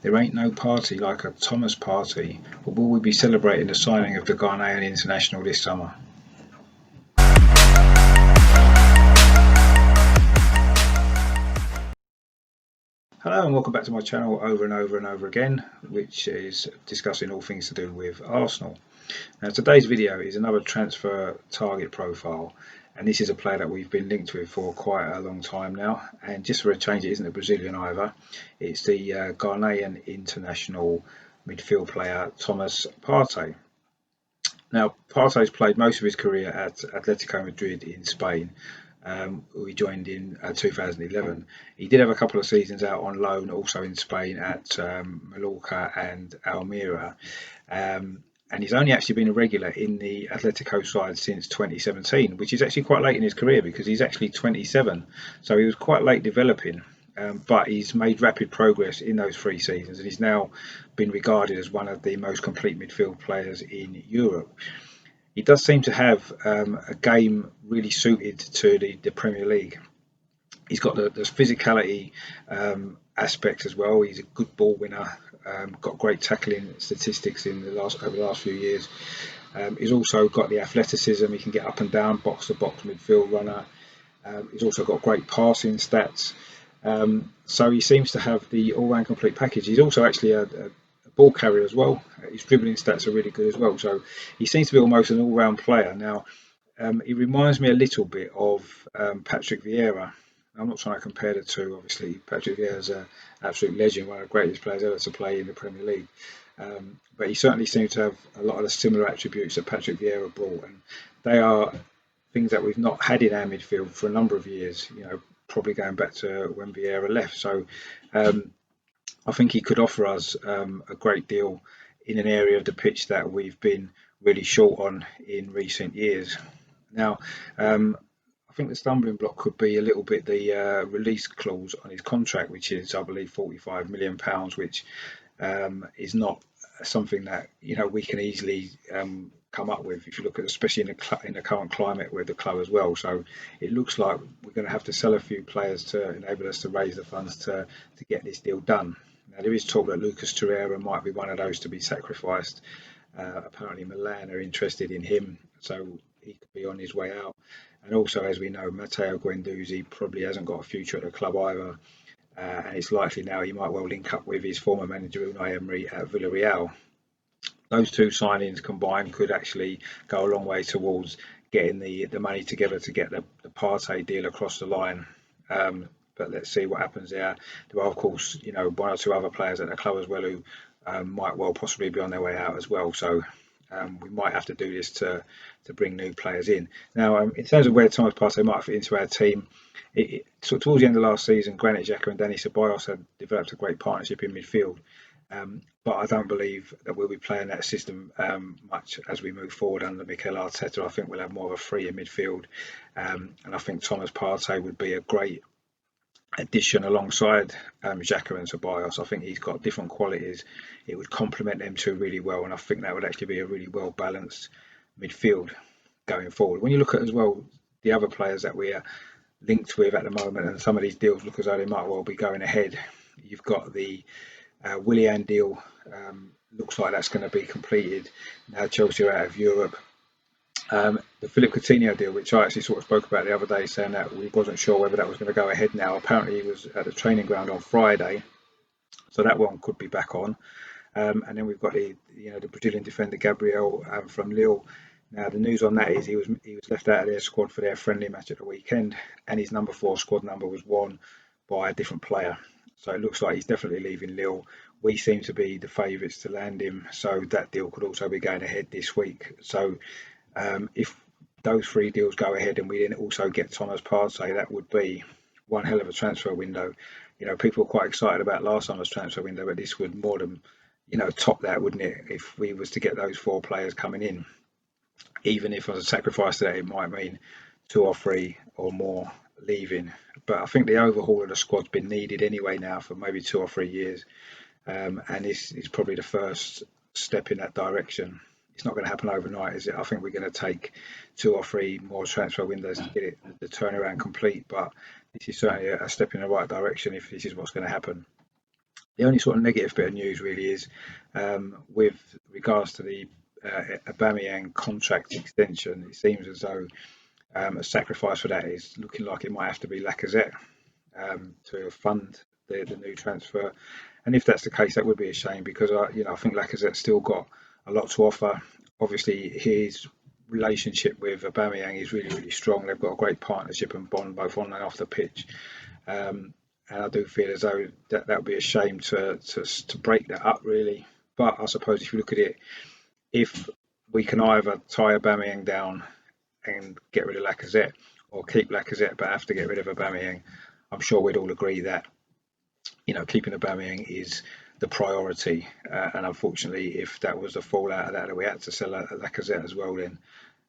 There ain't no party like a Thomas Partey, but will we be celebrating the signing of the Ghanaian international this summer? Hello and welcome back to my channel over and over and over again, which is discussing all things to do with Arsenal. Now today's video is another transfer target profile, and this is a player that we've been linked with for quite a long time now, and just for a change it isn't a Brazilian either, it's the Ghanaian international midfield player Thomas Partey. Now Partey's played most of his career at Atletico Madrid in Spain, who he joined in 2011. He did have a couple of seasons out on loan also in Spain at Mallorca and Almeria. And he's only actually been a regular in the Atletico side since 2017, which is actually quite late in his career because he's actually 27. So he was quite late developing, but he's made rapid progress in those 3 seasons, and he's now been regarded as one of the most complete midfield players in Europe. He does seem to have a game really suited to the Premier League. He's got the physicality aspect as well. He's a good ball winner. Got great tackling statistics in over the last few years. He's also got the athleticism. He can get up and down, box to box midfield runner. He's also got great passing stats. So he seems to have the all-round complete package. He's also actually a ball carrier as well. His dribbling stats are really good as well. So he seems to be almost an all-round player. Now, he reminds me a little bit of Patrick Vieira. I'm not trying to compare the two. Obviously, Patrick Vieira is an absolute legend, one of the greatest players ever to play in the Premier League. But he certainly seems to have a lot of the similar attributes that Patrick Vieira brought, and they are things that we've not had in our midfield for a number of years. You know, probably going back to when Vieira left. So I think he could offer us a great deal in an area of the pitch that we've been really short on in recent years. Now, I think the stumbling block could be a little bit the release clause on his contract, which is, I believe, £45 million, which is not something that we can easily come up with. If you look at, especially in the current climate with the club as well, so it looks like we're going to have to sell a few players to enable us to raise the funds to get this deal done. Now there is talk that Lucas Torreira might be one of those to be sacrificed. Apparently Milan are interested in him, so he could be on his way out. And also, as we know, Matteo Guendouzi probably hasn't got a future at the club either. And it's likely now he might well link up with his former manager Unai Emery at Villarreal. Those two signings combined could actually go a long way towards getting the money together to get the Partey deal across the line. But let's see what happens there. There are, of course, one or two other players at the club as well who might well possibly be on their way out as well. So we might have to do this to bring new players in. Now, in terms of where Thomas Partey might fit into our team, so towards the end of last season, Granit Xhaka and Dani Ceballos had developed a great partnership in midfield. But I don't believe that we'll be playing that system much as we move forward under Mikel Arteta. I think we'll have more of a free in midfield. And I think Thomas Partey would be a great addition alongside Xhaka and Ceballos. I think he's got different qualities. It would complement them two really well, and I think that would actually be a really well balanced midfield going forward. When you look at as well the other players that we are linked with at the moment, and some of these deals look as though they might well be going ahead. You've got the Willian deal. Looks like that's going to be completed now. Chelsea are out of Europe. The Philip Coutinho deal, which I actually sort of spoke about the other day, saying that we wasn't sure whether that was going to go ahead now. Apparently he was at the training ground on Friday, so that one could be back on. And then we've got the Brazilian defender Gabriel from Lille. Now the news on that is he was left out of their squad for their friendly match at the weekend, and his number 4 squad number was won by a different player. So it looks like he's definitely leaving Lille. We seem to be the favourites to land him, so that deal could also be going ahead this week. So if those 3 deals go ahead and we then also get Thomas Partey, that would be one hell of a transfer window. People were quite excited about last summer's transfer window, but this would more than top that, wouldn't it? If we was to get those 4 players coming in, even if as a sacrifice to that, it might mean 2 or 3 or more leaving. But I think the overhaul of the squad's been needed anyway now for maybe 2 or 3 years, and this is probably the first step in that direction. It's not going to happen overnight, is it? I think we're going to take 2 or 3 more transfer windows to get the turnaround complete, but this is certainly a step in the right direction if this is what's going to happen. The only sort of negative bit of news really is with regards to the Aubameyang contract extension. It seems as though a sacrifice for that is looking like it might have to be Lacazette to fund the new transfer. And if that's the case, that would be a shame because I think Lacazette's still got a lot to offer. Obviously, his relationship with Aubameyang is really, really strong. They've got a great partnership and bond both on and off the pitch. And I do feel as though that would be a shame to break that up, really. But I suppose if you look at it, if we can either tie Aubameyang down and get rid of Lacazette, or keep Lacazette but have to get rid of Aubameyang, I'm sure we'd all agree that keeping Aubameyang is the priority. And unfortunately, if that was the fallout of that we had to sell Lacazette as well, then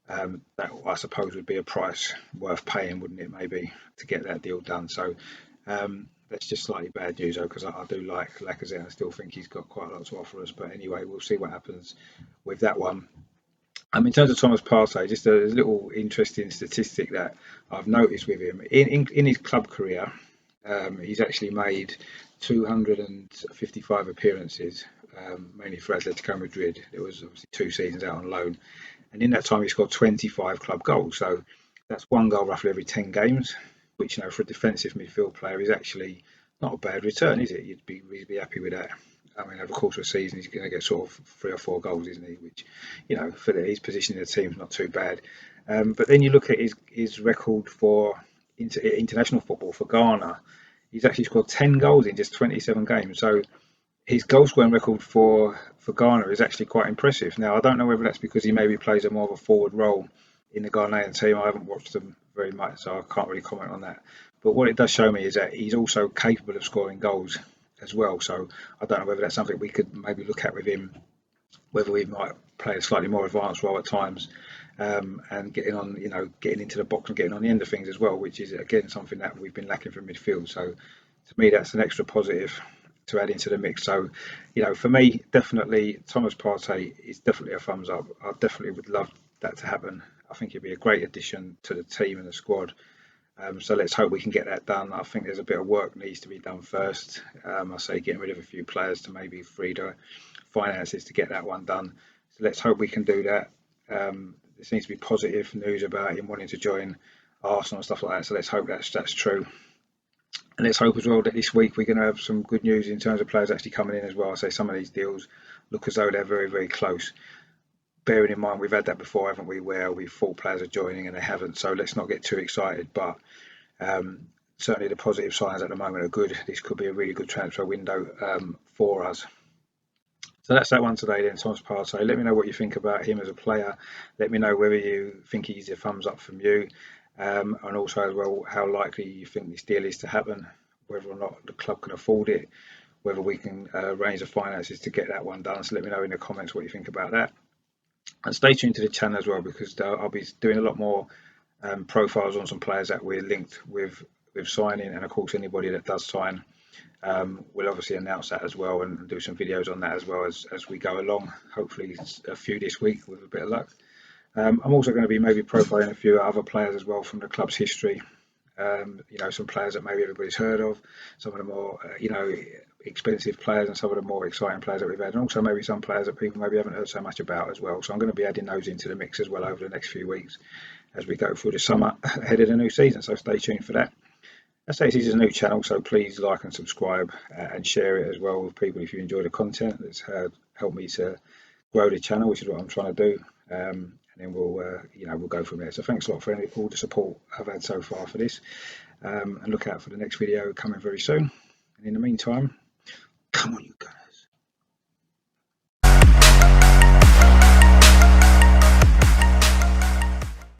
that I suppose would be a price worth paying, wouldn't it? Maybe to get that deal done. So that's just slightly bad news, though, because I do like Lacazette and I still think he's got quite a lot to offer us. But anyway, we'll see what happens with that one. In terms of Thomas Partey, just a little interesting statistic that I've noticed with him in his club career, he's actually made 255 appearances, mainly for Atletico Madrid. It was obviously 2 seasons out on loan, and in that time he scored 25 club goals. So that's 1 goal roughly every 10 games, which for a defensive midfield player is actually not a bad return, is it? You'd be happy with that. I mean, over the course of a season, he's going to get sort of 3 or 4 goals, isn't he? Which, for his position in the team is not too bad. But then you look at his record for international football for Ghana. He's actually scored 10 goals in just 27 games. So his goal scoring record for Ghana is actually quite impressive. Now, I don't know whether that's because he maybe plays a more of a forward role in the Ghanaian team. I haven't watched them very much, so I can't really comment on that. But what it does show me is that he's also capable of scoring goals as well. So I don't know whether that's something we could maybe look at with him, whether we might play a slightly more advanced role at times, and getting into the box and getting on the end of things as well, which is again something that we've been lacking from midfield. So to me, that's an extra positive to add into the mix. So for me, definitely Thomas Partey is definitely a thumbs up. I definitely would love that to happen. I think it'd be a great addition to the team and the squad. So let's hope we can get that done. I think there's a bit of work needs to be done first. I say getting rid of a few players to maybe free the finances to get that one done. So let's hope we can do that. There seems to be positive news about him wanting to join Arsenal and stuff like that. So let's hope that's true. And let's hope as well that this week we're going to have some good news in terms of players actually coming in as well. I say some of these deals look as though they're very, very close. Bearing in mind we've had that before, haven't we, where we thought players are joining and they haven't. So let's not get too excited. But certainly the positive signs at the moment are good. This could be a really good transfer window for us. So that's that one today then, Thomas Partey. Let me know what you think about him as a player. Let me know whether you think he's a thumbs up from you, and also as well how likely you think this deal is to happen, whether or not the club can afford it, whether we can arrange the finances to get that one done. So let me know in the comments what you think about that. And stay tuned to the channel as well, because I'll be doing a lot more profiles on some players that we're linked with signing, and of course anybody that does sign, we'll obviously announce that as well and do some videos on that as well as we go along. Hopefully a few this week with a bit of luck. I'm also going to be maybe profiling a few other players as well from the club's history. Some players that maybe everybody's heard of, some of the more expensive players and some of the more exciting players that we've had, and also maybe some players that people maybe haven't heard so much about as well. So I'm going to be adding those into the mix as well over the next few weeks as we go through the summer ahead of the new season. So stay tuned for that. As I say, this is a new channel, so please like and subscribe and share it as well with people if you enjoy the content. It's helped me to grow the channel, which is what I'm trying to do. And then we'll go from there. So thanks a lot for all the support I've had so far for this, and look out for the next video coming very soon. And in the meantime, come on, you guys.